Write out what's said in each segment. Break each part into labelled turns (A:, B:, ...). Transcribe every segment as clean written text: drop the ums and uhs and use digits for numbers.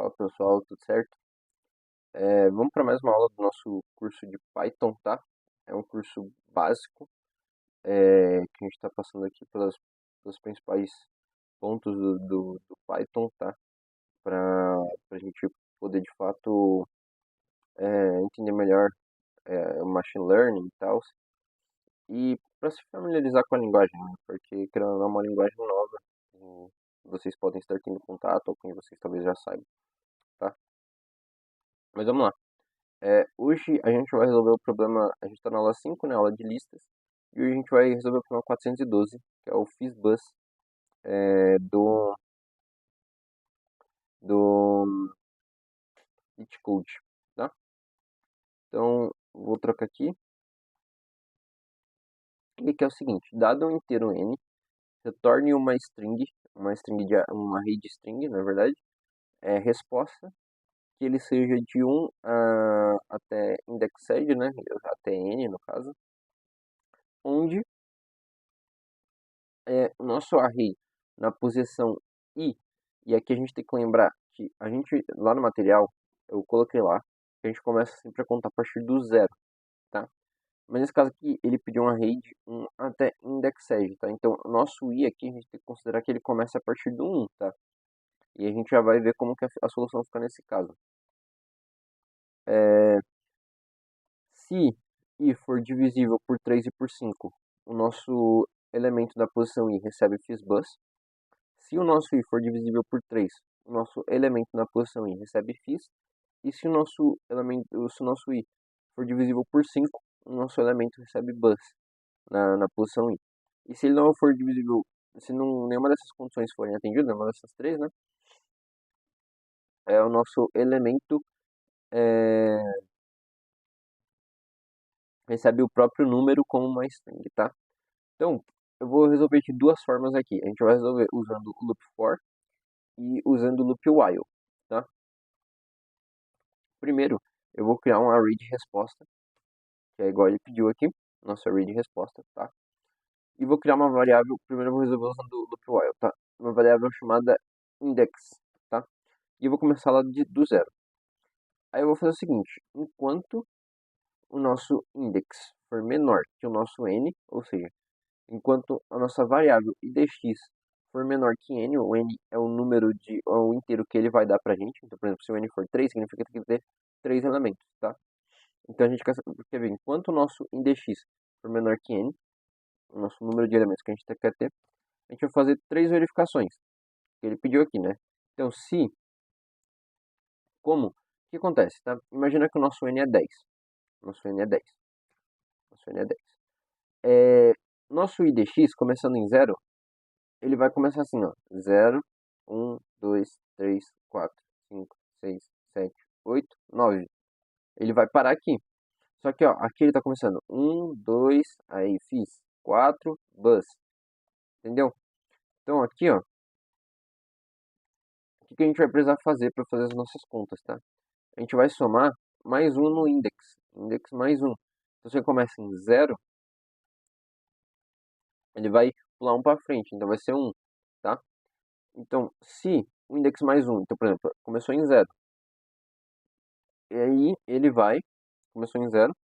A: Fala pessoal, tudo certo? Vamos para mais uma aula do nosso curso de Python, tá? É um curso básico que a gente está passando aqui pelos principais pontos do Python, tá? Para a gente poder de fato entender melhor o machine learning e tal, e para se familiarizar com a linguagem, né? Porque querendo ou não, é uma linguagem nova, vocês podem estar tendo contato, ou quem vocês talvez já saibam, tá? Mas vamos lá. Hoje a gente vai resolver o problema, a gente está na aula 5, né, aula de listas, e hoje a gente vai resolver o problema 412, que é o FizzBuzz do Xcode, tá? Então, vou trocar aqui, e que é o seguinte, dado um inteiro n, retorne uma array de string, na verdade, resposta, que ele seja de 1 até indexed, né, até n no caso, onde o nosso array na posição i, e aqui a gente tem que lembrar que a gente, lá no material, eu coloquei lá, que a gente começa sempre a contar a partir do zero, tá? Mas nesse caso aqui, ele pediu um array de 1 até indexed, tá? Então, o nosso i aqui, a gente tem que considerar que ele começa a partir do 1, tá? E a gente já vai ver como que a solução fica nesse caso. Se i for divisível por 3 e por 5, o nosso elemento da posição i recebe FizzBuzz. Se o nosso i for divisível por 3, o nosso elemento na posição i recebe fizz. E se o nosso i for divisível por 5, o nosso elemento recebe buzz na posição i. E se ele não for divisível, se não, nenhuma dessas condições forem atendidas, nenhuma dessas três, né? O nosso elemento é, recebe o próprio número como uma string, tá? Então, eu vou resolver de duas formas aqui. A gente vai resolver usando o loop for e usando o loop while, tá? Primeiro, eu vou criar um array de resposta, que é igual ele pediu aqui, nosso array de resposta, tá? E vou criar uma variável, primeiro eu vou resolver usando o loop while, tá? Uma variável chamada index, tá? E eu vou começar lá do zero. Aí eu vou fazer o seguinte, enquanto o nosso index for menor que o nosso n, ou seja, enquanto a nossa variável idx for menor que n, o n é o inteiro que ele vai dar pra gente. Então, por exemplo, se o n for 3, significa que tem que ter 3 elementos, tá? Então a gente quer ver, enquanto o nosso index for menor que n, o nosso número de elementos que a gente quer ter, a gente vai fazer 3 verificações, que ele pediu aqui, né? Então, o que acontece, tá? Imagina que o nosso n é 10. Nosso n é 10. Nosso n é 10. Nosso idx, começando em 0, ele vai começar assim, ó. 0, 1, 2, 3, 4, 5, 6, 7, 8, 9. Ele vai parar aqui. Só que, ó, aqui ele tá começando 1, 2, aí fiz 4, bus. Entendeu? Então, aqui, ó, o que a gente vai precisar fazer para fazer as nossas contas, tá? A gente vai somar mais um no index. Index mais um. Então, se você começa em 0, ele vai pular um para frente. Então, vai ser 1, tá? Então, se o index mais um, então, por exemplo, começou em 0. E aí, começou em 0.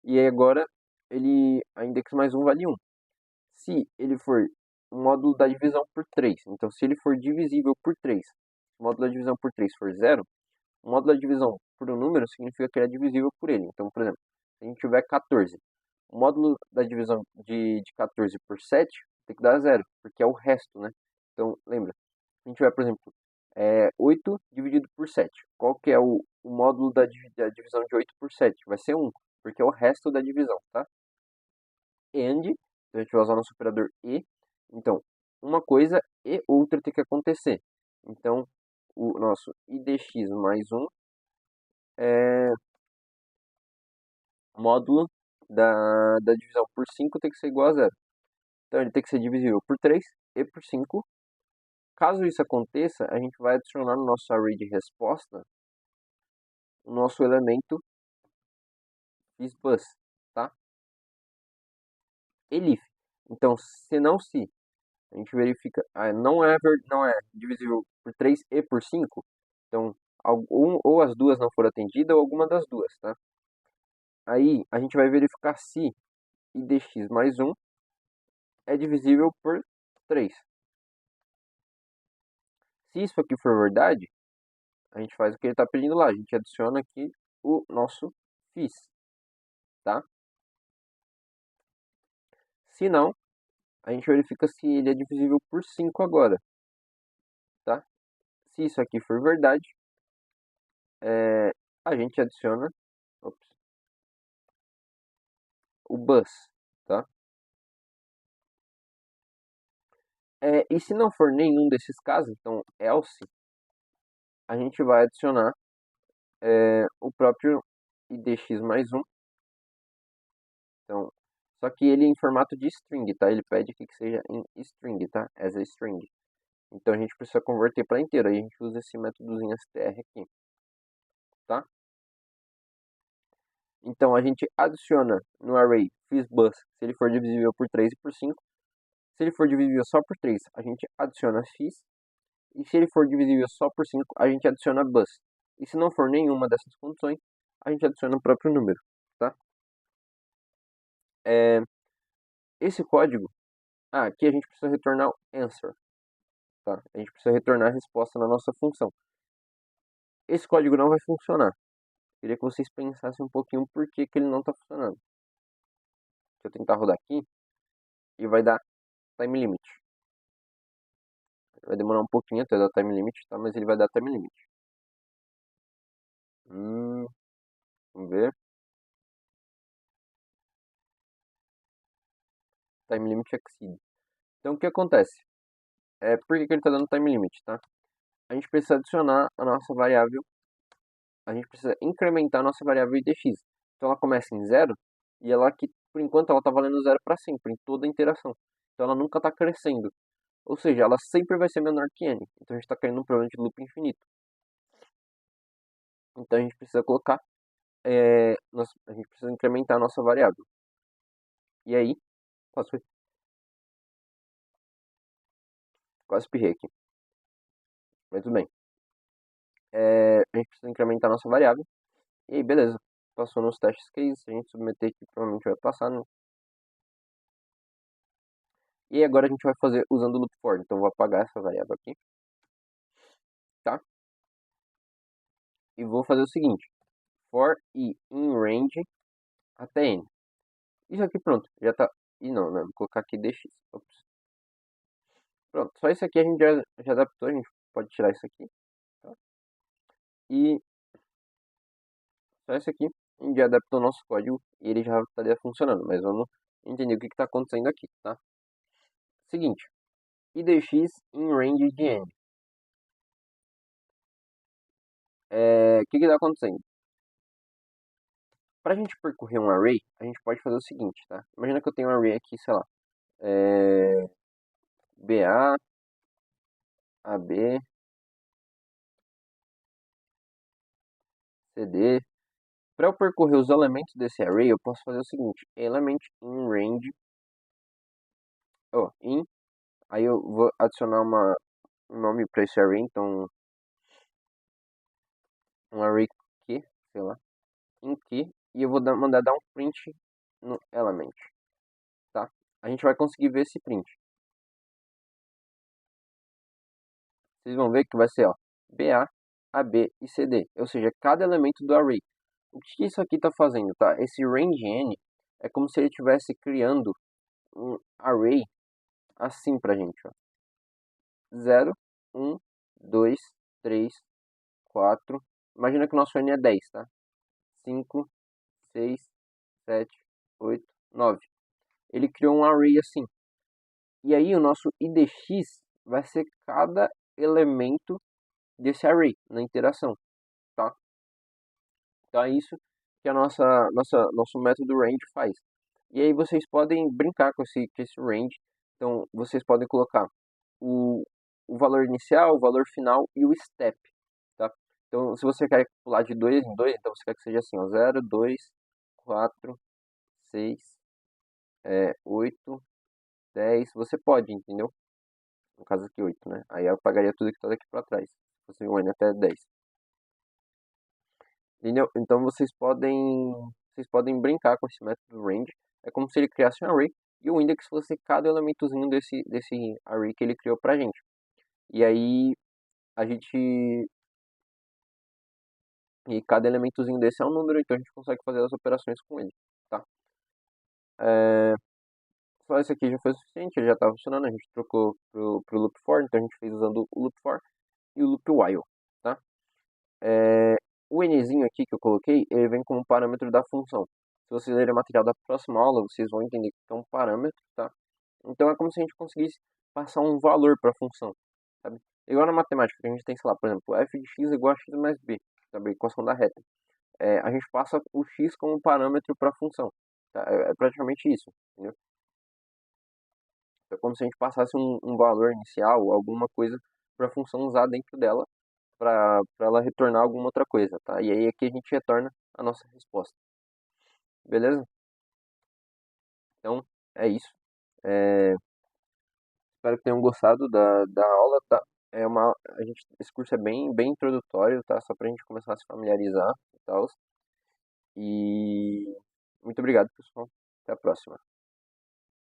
A: E aí, agora, a index mais um vale 1. Se ele for o módulo da divisão por 3, então, se ele for divisível por 3, o módulo da divisão por 3 for 0, o módulo da divisão por um número significa que ele é divisível por ele. Então, por exemplo, se a gente tiver 14, o módulo da divisão de 14 por 7 tem que dar 0, porque é o resto, né? Então, lembra, se a gente tiver, por exemplo, 8 dividido por 7, qual que é o módulo da divisão de 8 por 7? Vai ser 1, porque é o resto da divisão, tá? And, então a gente vai usar o nosso operador e. Então, uma coisa e outra tem que acontecer. Então, o nosso idx mais 1 é módulo da divisão por 5 tem que ser igual a 0. Então ele tem que ser divisível por 3 e por 5. Caso isso aconteça, a gente vai adicionar no nosso array de resposta o nosso elemento FizzBuzz, tá? Elif. Então, se a gente verifica, não é divisível por 3 e por 5, então ou as duas não foram atendidas ou alguma das duas, tá? Aí a gente vai verificar se IDX mais 1 é divisível por 3. Se isso aqui for verdade, a gente faz o que ele está pedindo lá. A gente adiciona aqui o nosso FIS, tá? Se não, a gente verifica se ele é divisível por 5 agora, tá? Se isso aqui for verdade, a gente adiciona o bus, tá? E se não for nenhum desses casos, então else, a gente vai adicionar o próprio IDX mais 1. Então, só que ele é em formato de string, tá? Ele pede aqui que seja em string, tá? As a string. Então a gente precisa converter para inteiro. Aí a gente usa esse métodozinho str aqui, tá? Então a gente adiciona no array FISBus se ele for divisível por 3 e por 5. Se ele for divisível só por 3, a gente adiciona FIS. E se ele for divisível só por 5, a gente adiciona bus. E se não for nenhuma dessas condições, a gente adiciona o próprio número, tá? Esse código, aqui a gente precisa retornar o answer, tá? A gente precisa retornar a resposta na nossa função. Esse código não vai funcionar. Queria que vocês pensassem um pouquinho por que ele não está funcionando. Deixa eu tentar rodar aqui e vai dar time limit. Vai demorar um pouquinho até dar time limit, tá? Mas ele vai dar time limit. Vamos ver. Time limit exceed. Então o que acontece? Por que ele está dando time limit, tá? A gente precisa adicionar a nossa variável, a gente precisa incrementar a nossa variável IDX. Então ela começa em 0 e ela aqui, por enquanto, ela está valendo 0 para sempre, em toda a interação. Então ela nunca está crescendo. Ou seja, ela sempre vai ser menor que n. Então a gente está caindo num problema de loop infinito. Então a gente precisa colocar, a gente precisa incrementar a nossa variável. E aí, quase espirrei aqui. Mas tudo bem. A gente precisa incrementar a nossa variável. E aí, beleza. Passou nos testes case, a gente submeter aqui, provavelmente vai passar, né? E agora a gente vai fazer usando o loop for. Então eu vou apagar essa variável aqui, tá? E vou fazer o seguinte: for i in range até n. Isso aqui pronto, já tá. E não, né? Vou colocar aqui dx. Ops. Pronto, só isso aqui a gente já adaptou, a gente pode tirar isso aqui, tá? E só isso aqui a gente já adaptou o nosso código e ele já estaria funcionando. Mas vamos entender o que está acontecendo aqui, tá? Seguinte, idx in range de n. O que está acontecendo? Para a gente percorrer um array, a gente pode fazer o seguinte, tá? Imagina que eu tenho um array aqui, sei lá, BA, AB, CD. Para eu percorrer os elementos desse array, eu posso fazer o seguinte: element in range, in, aí eu vou adicionar um nome para esse array, então um array key, sei lá, in key, e eu vou mandar dar um print no element, tá? A gente vai conseguir ver esse print. Vocês vão ver que vai ser, ó, BA, AB e CD, ou seja, cada elemento do array. O que isso aqui está fazendo, tá? Esse range n é como se ele estivesse criando um array assim pra gente, ó. 0, 1, 2, 3, 4. Imagina que o nosso n é 10, tá? 5, 6, 7, 8, 9. Ele criou um array assim. E aí o nosso IDX vai ser cada elemento desse array na interação, tá? Então é isso que a nosso método range faz. E aí vocês podem brincar com esse range. Então vocês podem colocar o, o valor inicial, o valor final e o step, tá? Então se você quer pular de 2 em 2, então você quer que seja assim, ó, 0, 2, 4, 6, 8, 10, você pode, entendeu? No caso aqui 8, né? Aí eu apagaria tudo que está daqui para trás. Se fosse um N até 10. Entendeu? Então vocês podem brincar com esse método range. É como se ele criasse um array e o index fosse cada elementozinho desse array que ele criou pra gente. E aí a gente e cada elementozinho desse é um número, então a gente consegue fazer as operações com ele, tá? Só esse aqui já foi suficiente, ele já estava funcionando, a gente trocou pro loop for, então a gente fez usando o loop for e o loop while, tá? O nzinho aqui que eu coloquei, ele vem como parâmetro da função. Se vocês lerem o material da próxima aula, vocês vão entender que é um parâmetro, tá? Então é como se a gente conseguisse passar um valor para a função, sabe? Igual na matemática, que a gente tem, sei lá, por exemplo, f de x é igual a x mais b, sabe? Equação da reta. A gente passa o x como parâmetro para a função, tá? É praticamente isso, entendeu? É como se a gente passasse um valor inicial, alguma coisa para a função usar dentro dela, para ela retornar alguma outra coisa, tá? E aí aqui a gente retorna a nossa resposta, beleza? Então, é isso. É, espero que tenham gostado da aula, tá? Esse curso é bem introdutório, tá? Só pra gente começar a se familiarizar e tal. E muito obrigado, pessoal. Até a próxima.